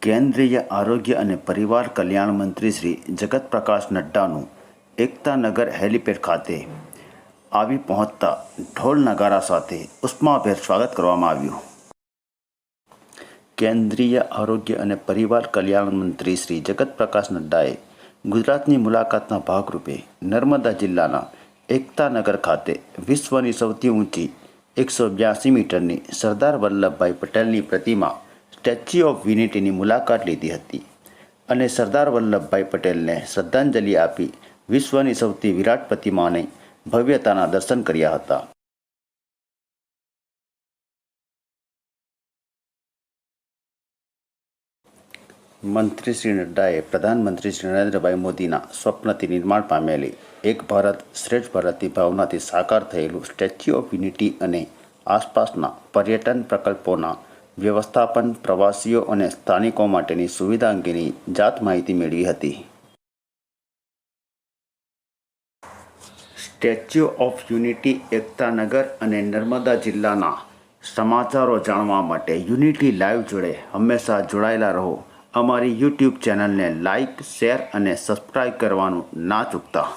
કેન્દ્રીય આરોગ્ય અને પરિવાર કલ્યાણ મંત્રી શ્રી જગત પ્રકાશ નડ્ડાનું એકતાનગર હેલિપેડ ખાતે આવી પહોંચતા ઢોલ નગારા સાથે ઉષ્માભેર સ્વાગત કરવામાં આવ્યું. કેન્દ્રીય આરોગ્ય અને પરિવાર કલ્યાણ મંત્રી શ્રી જગત પ્રકાશ નડ્ડાએ ગુજરાતની મુલાકાતના ભાગરૂપે નર્મદા જિલ્લાના એકતાનગર ખાતે વિશ્વની સૌથી ઊંચી 182 મીટરની સરદાર વલ્લભભાઈ પટેલની પ્રતિમા સ્ટેચ્યુ ઓફ યુનિટીની મુલાકાત લીધી હતી અને સરદાર વલ્લભભાઈ પટેલને શ્રદ્ધાંજલિ આપી વિશ્વની સૌથી વિરાટ પ્રતિમાની ભવ્યતાના દર્શન કર્યા હતા. મંત્રી શ્રી નડ્ડાએ પ્રધાનમંત્રી શ્રી નરેન્દ્રભાઈ મોદીના સ્વપ્નથી નિર્માણ પામેલી એક ભારત શ્રેષ્ઠ ભારતની ભાવનાથી સાકાર થયેલું સ્ટેચ્યુ ઓફ યુનિટી અને આસપાસના પર્યટન પ્રકલ્પોના વ્યવસ્થાપન, પ્રવાસીઓ અને સ્થાનિકો માટેની સુવિધા અંગેની જાત માહિતી મેળવી હતી. સ્ટેચ્યુ ઓફ યુનિટી, એકતાનગર અને નર્મદા જિલ્લાના સમાચારો જાણવા માટે યુનિટી લાઈવ જોડે હંમેશા જોડાયેલા રહો. અમારી યુટ્યુબ ચેનલને લાઇક, શેર અને સબસ્ક્રાઈબ કરવાનું ના ચૂકતા.